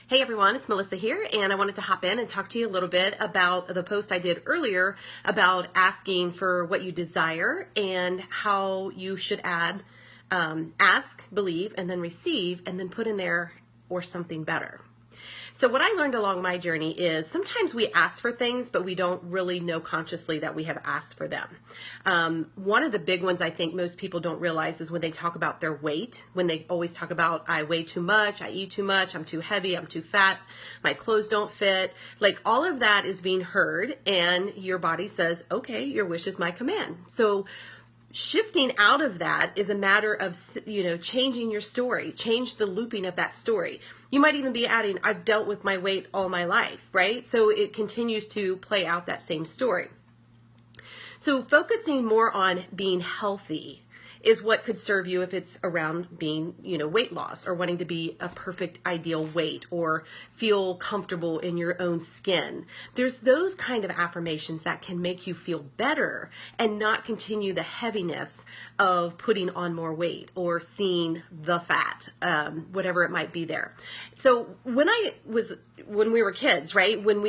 Hey everyone, it's Melissa here, and I wanted to hop in and talk to you a little bit about the post I did earlier about asking for what you desire and how you should add ask, believe, and then receive, and then put in there or something better. So what I learned along my journey is sometimes we ask for things, but we don't really know consciously that we have asked for them. One of the big ones I think most people don't realize is when they talk about their weight, when they always talk about I weigh too much, I eat too much, I'm too heavy, I'm too fat, my clothes don't fit. Like all of that is being heard and your body says, okay, your wish is my command. So shifting out of that is a matter of, changing your story, change the looping of that story. You might even be adding, I've dealt with my weight all my life, right? So it continues to play out that same story. So focusing more on being healthy is what could serve you if it's around being, weight loss or wanting to be a perfect ideal weight or feel comfortable in your own skin. There's those kind of affirmations that can make you feel better and not continue the heaviness of putting on more weight or seeing the fat, whatever it might be there. So when we were kids, right? When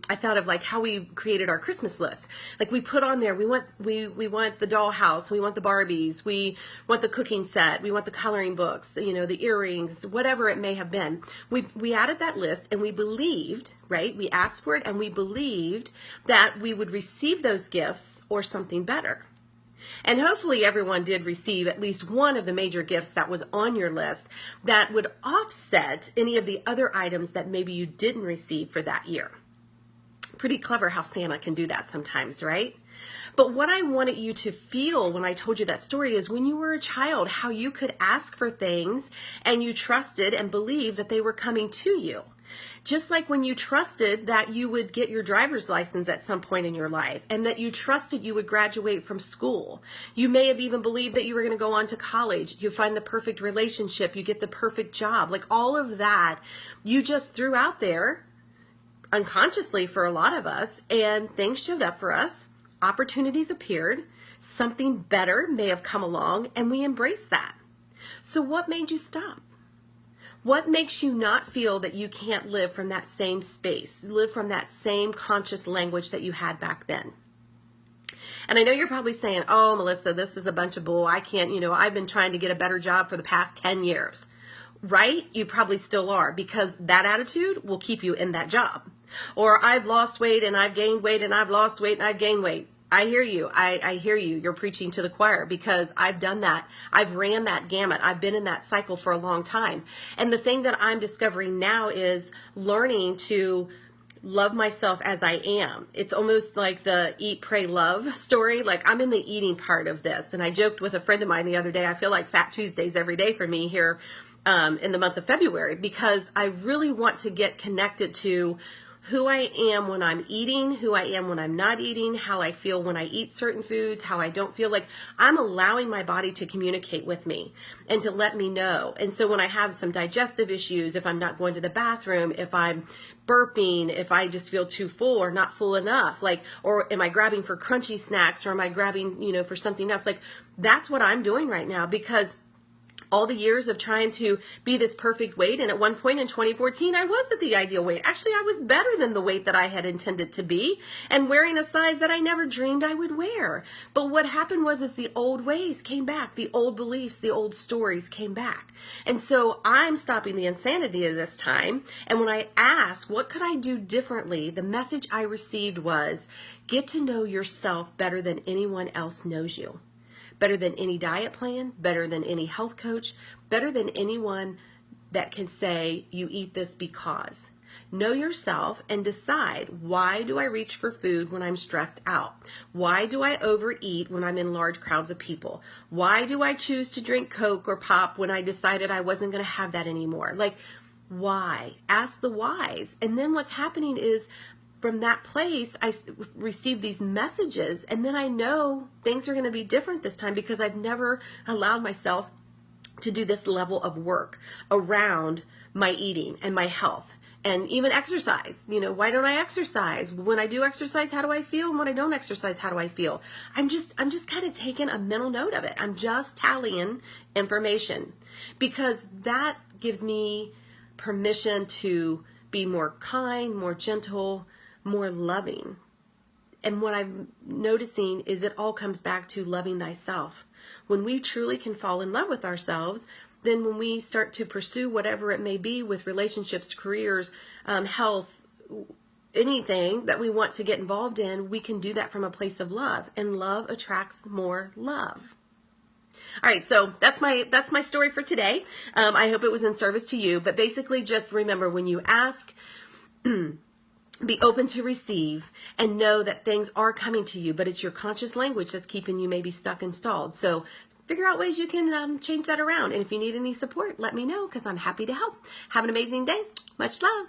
I thought of like how we created our Christmas list. Like we put on there, we want the dollhouse, we want the Barbies, we want the cooking set, we want the coloring books, the earrings, whatever it may have been. We added that list and we believed, right? We asked for it and we believed that we would receive those gifts or something better. And hopefully everyone did receive at least one of the major gifts that was on your list that would offset any of the other items that maybe you didn't receive for that year. Pretty clever how Santa can do that sometimes, right? But what I wanted you to feel when I told you that story is when you were a child, how you could ask for things and you trusted and believed that they were coming to you. Just like when you trusted that you would get your driver's license at some point in your life and that you trusted you would graduate from school. You may have even believed that you were going to go on to college. You find the perfect relationship. You get the perfect job. Like all of that, you just threw out there unconsciously for a lot of us, and things showed up for us. Opportunities appeared. Something better may have come along, and we embraced that. So what made you stop? What makes you not feel that you can't live from that same space, live from that same conscious language that you had back then? And I know you're probably saying, oh, Melissa, this is a bunch of bull. I can't, I've been trying to get a better job for the past 10 years. Right? You probably still are, because that attitude will keep you in that job. Or I've lost weight and I've gained weight and I've lost weight and I've gained weight. I hear you. I hear you. You're preaching to the choir, because I've done that. I've ran that gamut. I've been in that cycle for a long time. And the thing that I'm discovering now is learning to love myself as I am. It's almost like the eat, pray, love story. Like I'm in the eating part of this. And I joked with a friend of mine the other day, I feel like Fat Tuesdays every day for me here in the month of February, because I really want to get connected to who I am when I'm eating, who I am when I'm not eating, how I feel when I eat certain foods, how I don't feel. Like I'm allowing my body to communicate with me and to let me know. And so when I have some digestive issues, if I'm not going to the bathroom, if I'm burping, if I just feel too full or not full enough, or am I grabbing for crunchy snacks, or am I grabbing, for something else? Like that's what I'm doing right now, because all the years of trying to be this perfect weight. And at one point in 2014, I was at the ideal weight. Actually, I was better than the weight that I had intended to be and wearing a size that I never dreamed I would wear. But what happened was the old ways came back. The old beliefs, the old stories came back. And so I'm stopping the insanity of this time. And when I asked, what could I do differently? The message I received was, get to know yourself better than anyone else knows you. Better than any diet plan, better than any health coach, better than anyone that can say you eat this because. Know yourself and decide, why do I reach for food when I'm stressed out? Why do I overeat when I'm in large crowds of people? Why do I choose to drink Coke or pop when I decided I wasn't going to have that anymore? Like, why? Ask the whys. And then what's happening is, from that place, I receive these messages, and then I know things are going to be different this time, because I've never allowed myself to do this level of work around my eating and my health and even exercise. Why don't I exercise? When I do exercise, how do I feel? And when I don't exercise, how do I feel? I'm just kind of taking a mental note of it. I'm just tallying information, because that gives me permission to be more kind, more gentle, more loving. And what I'm noticing is it all comes back to loving thyself. When we truly can fall in love with ourselves, then when we start to pursue whatever it may be with relationships, careers, health, anything that we want to get involved in, we can do that from a place of love, and love attracts more love. All right, so that's my story for today. I hope it was in service to you, but basically just remember, when you ask, be open to receive, and know that things are coming to you, but it's your conscious language that's keeping you maybe stuck and stalled. So figure out ways you can change that around. And if you need any support, let me know, because I'm happy to help. Have an amazing day. Much love.